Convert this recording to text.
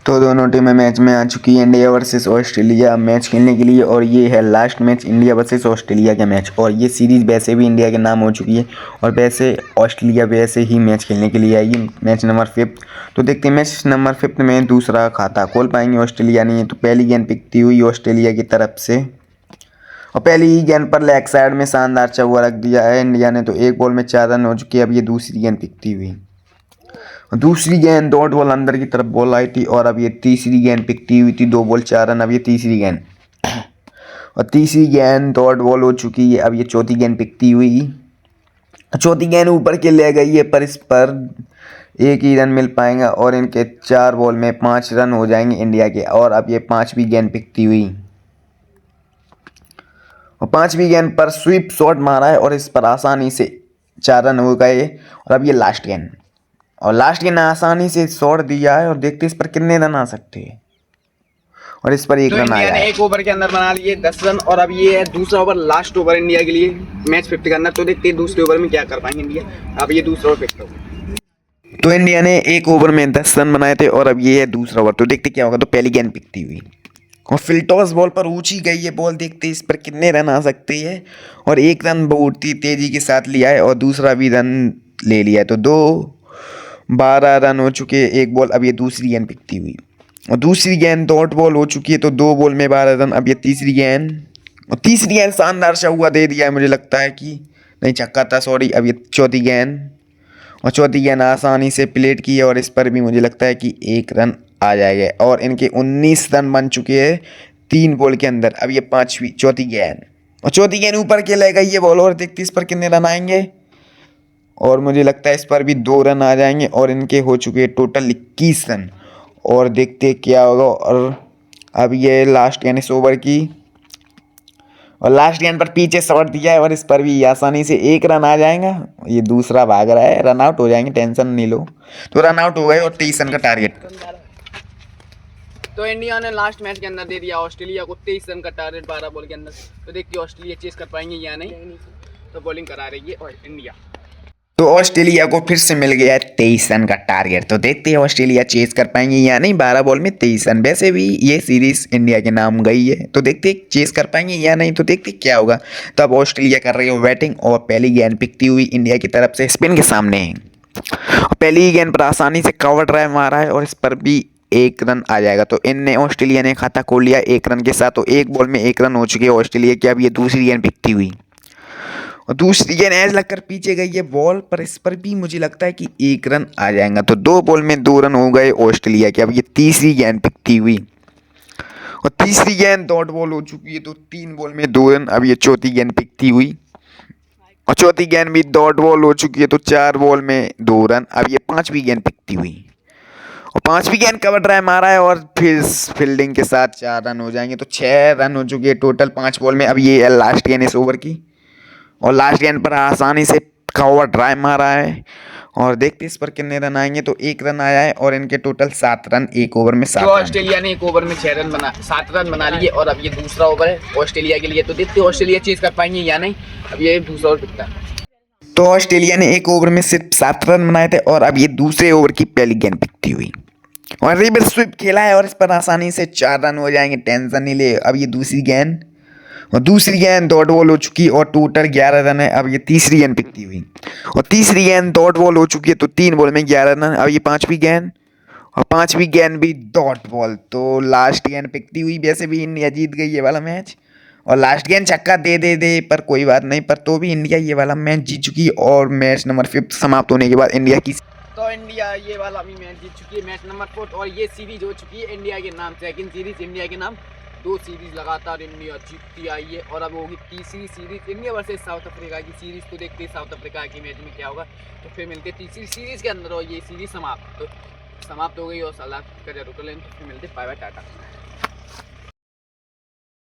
तो दोनों टीमें मैच में आ चुकी है इंडिया वर्सेस ऑस्ट्रेलिया मैच खेलने के लिए। और ये है last match India versus Australia का मैच। और ये सीरीज़ वैसे भी इंडिया के नाम हो चुकी है और वैसे ऑस्ट्रेलिया वैसे ही मैच खेलने के लिए आएगी। Match number 5। तो देखते हैं मैच नंबर 5 में दूसरा खाता खोल पाएंगे ऑस्ट्रेलिया नहीं। तो पहली गेंद पिकती हुई ऑस्ट्रेलिया की तरफ से और पहली ही गेंद पर लेग साइड में शानदार चौका रख दिया है इंडिया ने। तो एक बॉल में 4 रन हो चुके हैं। अब ये दूसरी गेंद पिकती हुई, दूसरी गेंद डॉट बॉल अंदर की तरफ बॉल आई थी। और अब ये तीसरी गेंद पिकती हुई थी, 2 बॉल 4 रन। अब ये तीसरी गेंद और तीसरी गेंद डॉट बॉल हो चुकी है। अब ये चौथी गेंद पिकती हुई, चौथी गेंद ऊपर के ले गई है पर इस पर एक ही रन मिल पाएगा और इनके 4 बॉल में 5 रन हो जाएंगे इंडिया के। और अब ये पांचवी गेंद पिकती हुई और पांचवी गेंद पर स्वीप शॉट मारा है और इस पर आसानी से 4 रन हो गए। और अब ये लास्ट गेंद और लास्ट गेंद आसानी से शॉट दिया है और देखते इस पर कितने रन आ सकते हैं। और इस पर एक रन आया है। एक ओवर के अंदर बना लिए 10 रन। और अब ये है दूसरा ओवर, लास्ट ओवर इंडिया के लिए मैच 50 के अंदर। तो देखते हैं दूसरे ओवर में क्या कर पाएंगे इंडिया। अब ये दूसरा ओवर पिक तो इंडिया ने एक ओवर में 10 रन बनाए थे और अब ये है दूसरा ओवर। तो देखते क्या होगा। तो पहली गेंद पिकती हुई और फिल्टॉस बॉल पर ऊंची गई है बॉल, देखते इस पर कितने रन आ सकते हैं। और एक रन बहुत ही तेजी के साथ लिया है और दूसरा भी रन ले लिया है। तो 12 रन हो चुके हैं एक बॉल। अब ये दूसरी गेंद पिकती हुई और दूसरी गेंद डॉट बॉल हो चुकी है। तो 2 बॉल में 12 रन। अब ये तीसरी गेंद और तीसरी गेंद शानदार चौका दे दिया है, मुझे लगता है कि नहीं छक्का था, सॉरी। अब ये चौथी गेंद और चौथी गेंद आसानी से प्लेट की है और इस पर भी मुझे लगता है कि 1 रन आ जाएगा। और इनके 19 रन बन चुके हैं 3 बॉल के अंदर। अब ये चौथी गेंद और चौथी गेंद ऊपर के ले गई ये बॉल और देखते इस पर कितने रन आएंगे। और मुझे लगता है इस पर भी 2 रन आ जाएंगे और इनके हो चुके हैं टोटल 21 रन। और देखते क्या होगा। और अब ये लास्ट गेंद इस ओवर की और लास्ट गेंद पर पीछे शॉट दिया है और इस पर भी आसानी से 1 रन आ जाएगा। ये दूसरा भाग रहा है, रन आउट हो जाएंगे, टेंशन नहीं लो। तो रन आउट हो गए और 23 रन का टारगेट। तो इंडिया ने लास्ट मैच के अंदर दे दिया ऑस्ट्रेलिया को 23 रन का टारगेट 12 बॉल के अंदर। तो देखिए ऑस्ट्रेलिया चेस कर पाएंगे या नहीं। तो बॉलिंग करा रही है और इंडिया। तो ऑस्ट्रेलिया को फिर से मिल गया 23 रन का टारगेट। तो देखते हैं ऑस्ट्रेलिया चेस कर पाएंगे या नहीं। 12 बॉल में 23 रन, वैसे भी ये सीरीज इंडिया के नाम गई है। तो देखते चेस कर पाएंगे या नहीं। तो देखते क्या होगा। तो अब ऑस्ट्रेलिया कर रही है बैटिंग और पहली गेंद पिकती हुई इंडिया की तरफ से स्पिन के सामने है। पहली ही गेंद पर आसानी से कवर ड्राइव मारा है और इस पर भी 1 रन आ जाएगा। तो इनने ऑस्ट्रेलिया ने खाता खोल लिया 1 रन के साथ। तो एक बॉल में 1 रन हो चुके हैं ऑस्ट्रेलिया की। अब ये दूसरी गेंद पिकती हुई और दूसरी गेंद ऐज लगकर पीछे गई है बॉल पर, इस पर भी मुझे लगता है कि 1 रन आ जाएगा। तो 2 बॉल में 2 रन हो गए ऑस्ट्रेलिया के। अब ये तीसरी गेंद पिकती हुई और तीसरी गेंद डॉट बॉल हो चुकी है। तो 3 बॉल में 2 रन। अब ये चौथी गेंद पिकती हुई और चौथी गेंद भी डॉट बॉल हो चुकी है। तो 4 बॉल में 2 रन। अब ये पांचवी गेंद पिकती हुई और पांचवी गेंद कवर ड्राइव मारा है और फिर फील्डिंग के साथ 4 रन हो जाएंगे। तो 6 रन हो चुके हैं टोटल 5 बॉल में। अब ये लास्ट गेंद इस ओवर की और लास्ट गेंद पर आसानी से कवर ड्राइव मारा है और देखते इस पर कितने रन आएंगे। तो 1 रन आया है और इनके टोटल 7 रन एक ओवर में। 7 ऑस्ट्रेलिया ने एक ओवर में 7 रन बना लिए और अब ये दूसरा ओवर है ऑस्ट्रेलिया के लिए। तो देखते ऑस्ट्रेलिया चेज कर पाएंगे या नहीं। अब ये दूसरा ओवर पिकता है। तो ऑस्ट्रेलिया ने एक ओवर में सिर्फ 7 रन बनाए थे और अब ये दूसरे ओवर की पहली गेंद पिकती हुई और रिवर्स स्वीप खेला है और इस पर आसानी से 4 रन हो जाएंगे, टेंशन नहीं ले। अब ये दूसरी गेंद और दूसरी गेंद डॉट बॉल हो चुकी है और टोटल 11 रन है। अब ये तीसरी गेंद पिकती हुई और तीसरी गेंद डॉट बॉल हो चुकी है। तो 3 बॉल में 11 रन। अब ये पांचवी गेंद और पांचवी गेंद भी डॉट बॉल। तो लास्ट गेंद पिकती हुई, वैसे भी इंडिया जीत गई ये वाला मैच और लास्ट गेंद छक्का दे पर कोई बात नहीं। पर तो भी इंडिया ये वाला मैच जीत चुकी है। और मैच नंबर 5 समाप्त होने के बाद इंडिया की तो इंडिया ये वाला भी मैच जीत चुकी है, मैच नंबर 4। और ये सीरीज हो चुकी है इंडिया के नाम, सेकंड सीरीज इंडिया के नाम। 2 सीरीज लगातार इंडिया जीतती आई है और अब होगी तीसरी series India versus south Africa की सीरीज। तो देखते हैं साउथ अफ्रीका की मैच में क्या होगा। तो फिर मिलते तीसरी सीरीज के अंदर और ये सीरीज समाप्त हो गई और सलाह कर जरूर कर लें। तो फिर मिलते, बाय बाय, टाटा।